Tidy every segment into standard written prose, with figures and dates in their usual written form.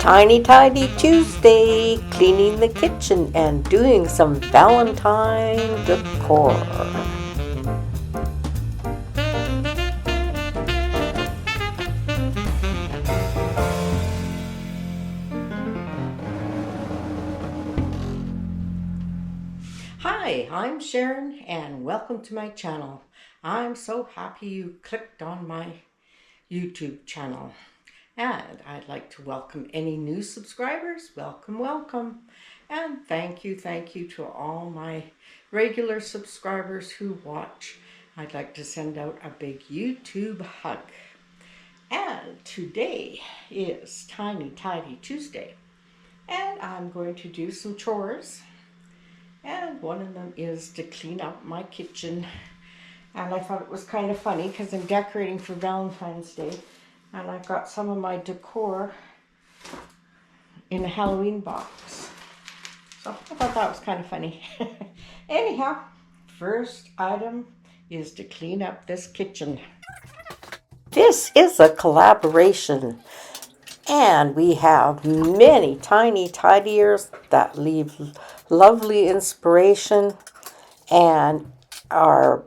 Tiny Tidy Tuesday, cleaning the kitchen and doing some Valentine decor. Hi, I'm Sharon and welcome to my channel. I'm so happy you clicked on my YouTube channel. And I'd like to welcome any new subscribers. Welcome, welcome. And thank you to all my regular subscribers who watch. I'd like to send out a big YouTube hug. And today is Tiny Tidy Tuesday. And I'm going to do some chores. And one of them is to clean up my kitchen. And I thought it was kind of funny because I'm decorating for Valentine's Day. And I've got some of my decor in a Halloween box. So I thought that was kind of funny. Anyhow, first item is to clean up this kitchen. This is a collaboration. And we have many tiny tidiers that leave lovely inspiration. And our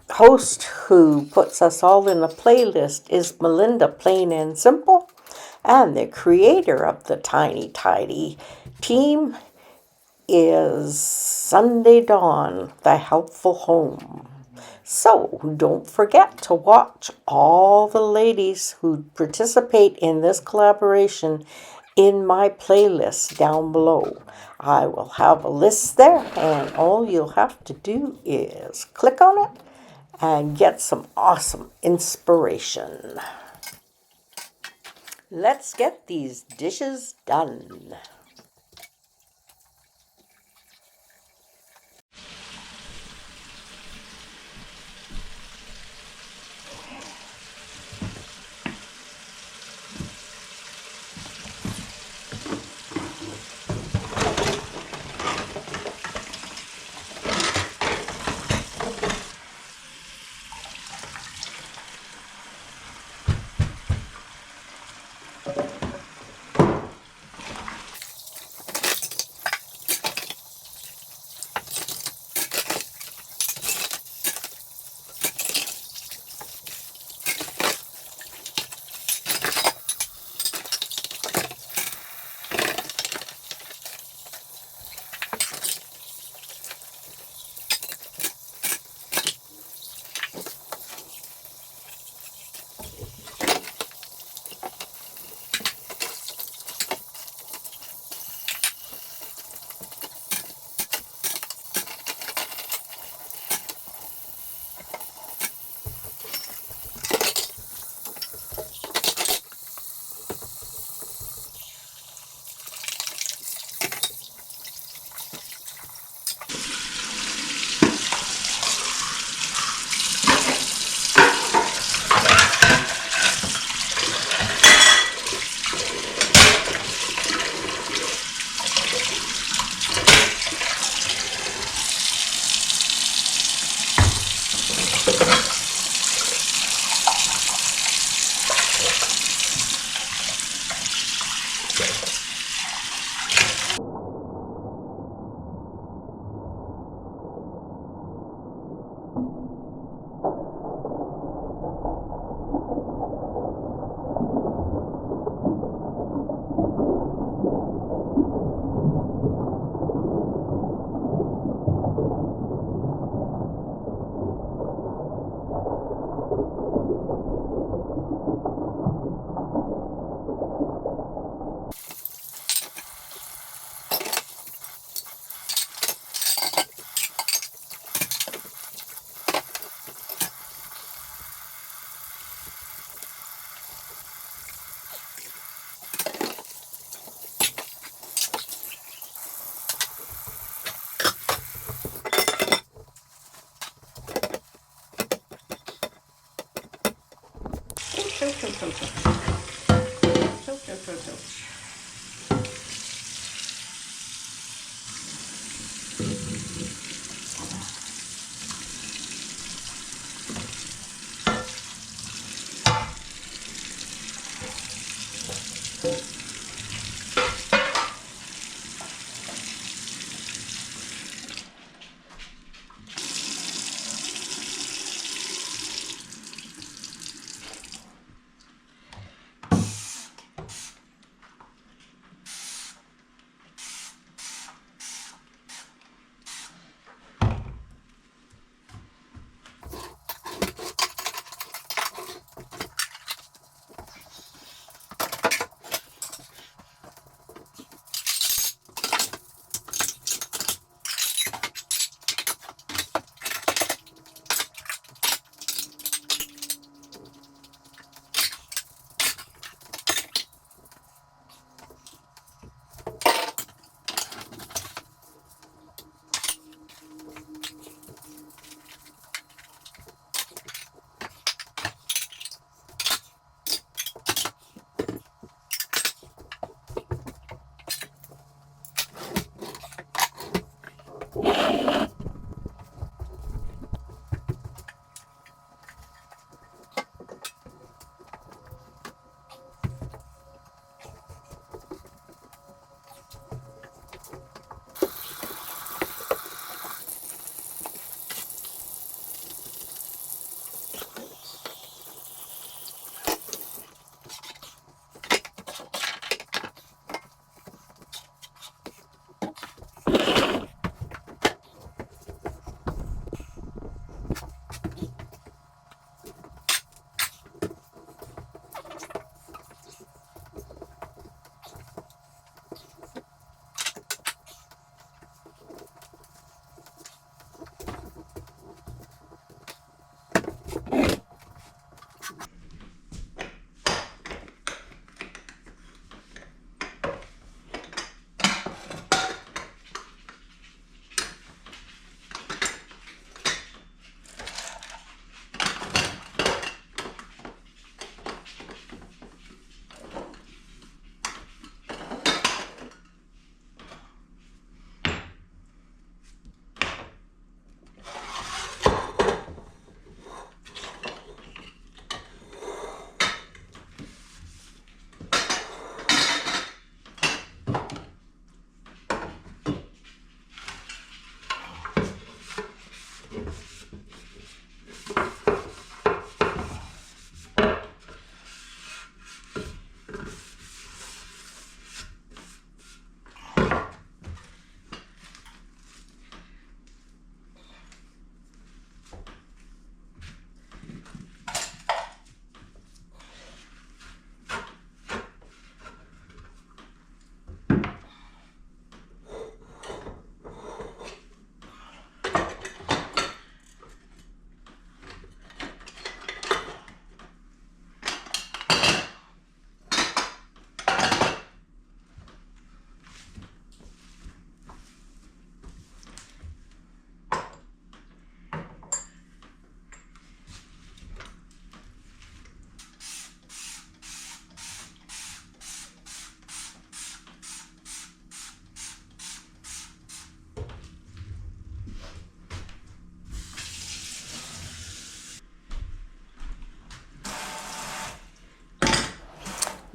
host who puts us all in a playlist is Melinda, Plain and Simple, and the creator of the Tiny Tidy team is Sunday Dawn, the Helpful Home. So don't forget to watch all the ladies who participate in this collaboration in my playlist down below. I will have a list there, and all you'll have to do is click on it and get some awesome inspiration. Let's get these dishes done.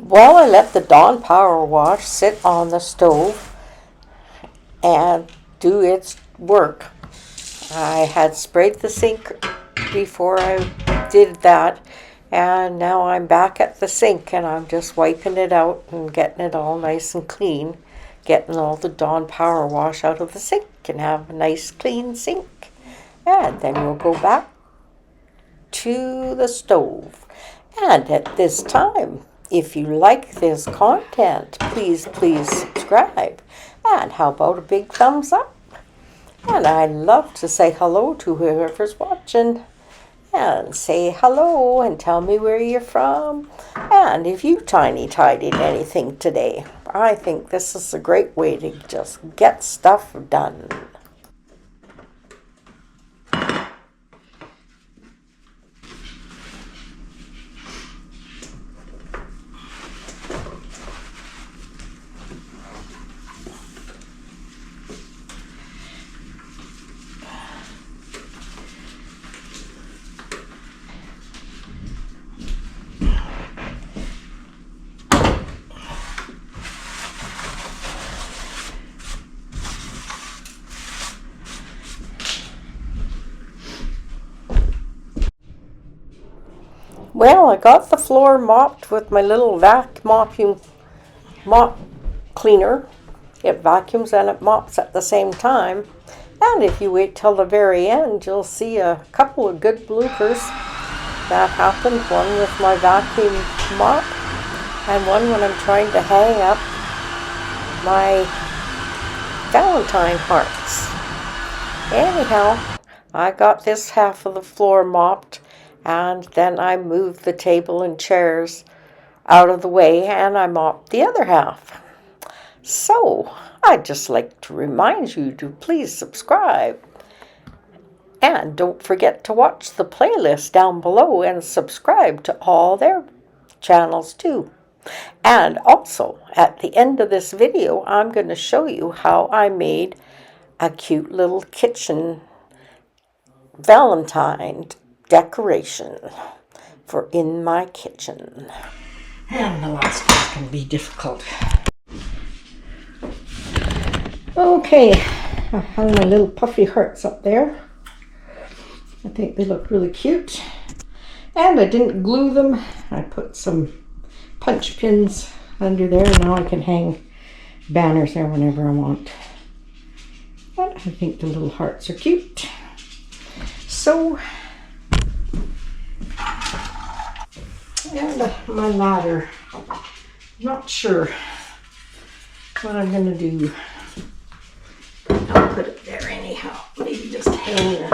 Well, I let the Dawn Power Wash sit on the stove and do its work. I had sprayed the sink before I did that, and now I'm back at the sink and I'm just wiping it out and getting it all nice and clean, getting all the Dawn Power Wash out of the sink and have a nice clean sink. And then we'll go back to the stove. And at this time, if you like this content, please subscribe. And how about a big thumbs up? And I'd love to say hello to whoever's watching. And say hello and tell me where you're from. And if you tiny-tidied anything today, I think this is a great way to just get stuff done. Well, I got the floor mopped with my little mop cleaner. It vacuums and it mops at the same time. And if you wait till the very end, you'll see a couple of good bloopers that happened. One with my vacuum mop and one when I'm trying to hang up my Valentine hearts. Anyhow, I got this half of the floor mopped, and then I moved the table and chairs out of the way and I mopped the other half. So, I'd just like to remind you to please subscribe. And don't forget to watch the playlist down below and subscribe to all their channels too. And also, at the end of this video, I'm going to show you how I made a cute little kitchen Valentine decoration for in my kitchen. And the last one can be difficult. Okay, I hung my little puffy hearts up there. I think they look really cute. And I didn't glue them. I put some punch pins under there. Now I can hang banners there whenever I want. But I think the little hearts are cute. So, and my ladder. Not sure what I'm going to do. I'll put it there anyhow. Maybe just hang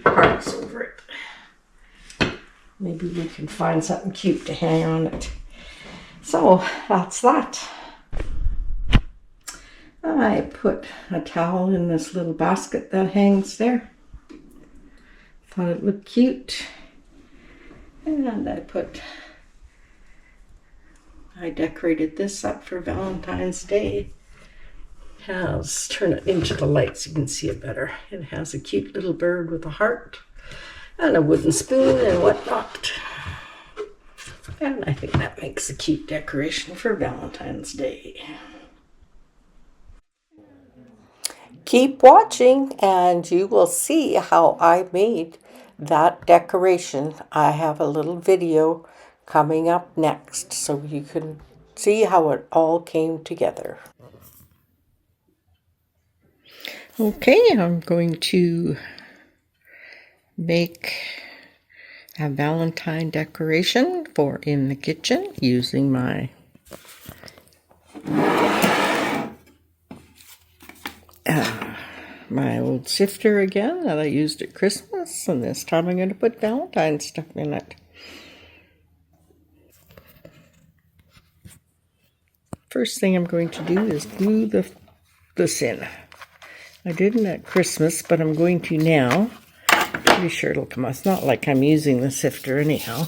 the hearts over it. Maybe we can find something cute to hang on it. So that's that. I put a towel in this little basket that hangs there. Thought it looked cute. And I decorated this up for Valentine's Day. Turn it into the light so you can see it better. It has a cute little bird with a heart and a wooden spoon and whatnot. And I think that makes a cute decoration for Valentine's Day. Keep watching and you will see how I made that decoration. I have a little video coming up next so you can see how it all came together. Okay, I'm going to make a Valentine decoration for in the kitchen using my old sifter again that I used at Christmas, and this time I'm going to put Valentine stuff in it. First thing I'm going to do is glue this in. I didn't at Christmas, but I'm going to now. Pretty sure it'll come out. It's not like I'm using the sifter anyhow.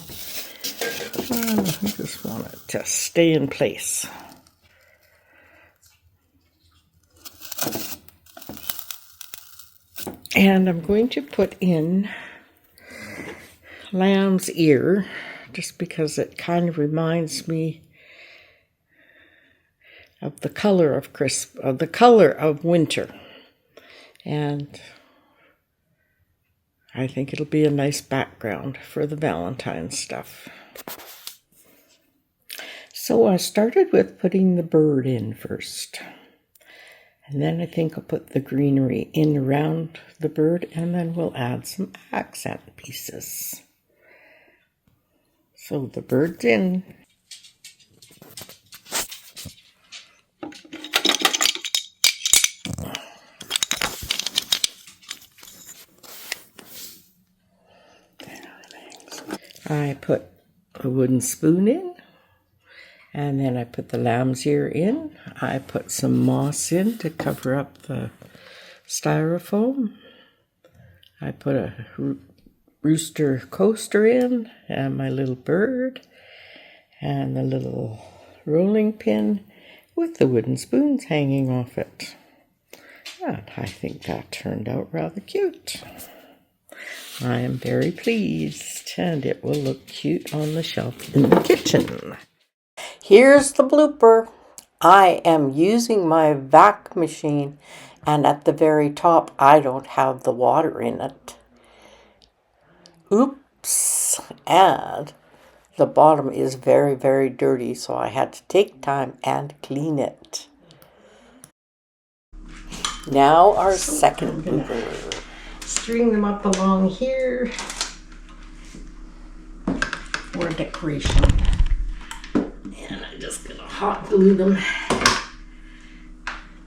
I just want it to stay in place. And I'm going to put in lamb's ear, just because it kind of reminds me of the color of winter. And I think it'll be a nice background for the Valentine stuff. So I started with putting the bird in first. And then I think I'll put the greenery in around the bird, and then we'll add some accent pieces. So the bird's in. I put a wooden spoon in, and then I put the lamb's ear in. I put some moss in to cover up the styrofoam. I put a rooster coaster in, and my little bird, and the little rolling pin with the wooden spoons hanging off it. And I think that turned out rather cute. I am very pleased, and it will look cute on the shelf in the kitchen. Here's the blooper. I am using my vac machine, and at the very top I don't have the water in it. Oops! And the bottom is very, very dirty, so I had to take time and clean it. Now our second blooper. String them up along here for decoration. And I'm just gonna hot glue them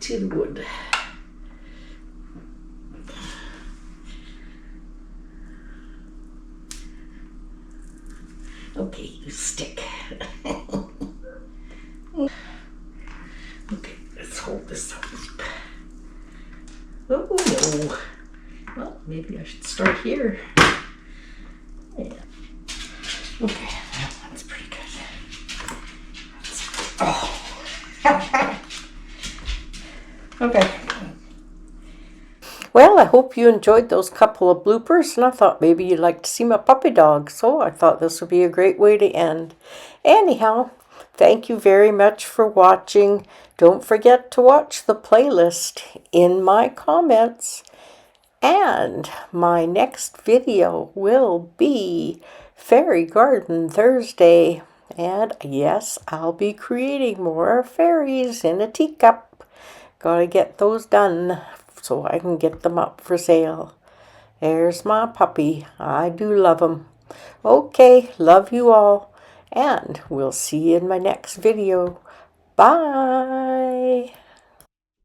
to the wood. Okay, you stick. Okay, let's hold this up. Oh, well, maybe I should start here. Yeah. Okay, that one's pretty good. Oh. Okay. Well, I hope you enjoyed those couple of bloopers, and I thought maybe you'd like to see my puppy dog, so I thought this would be a great way to end. Anyhow, thank you very much for watching. Don't forget to watch the playlist in my comments. And my next video will be Fairy Garden Thursday. And yes, I'll be creating more fairies in a teacup. Gotta get those done so I can get them up for sale. There's my puppy. I do love him. Okay, love you all. And we'll see you in my next video. Bye.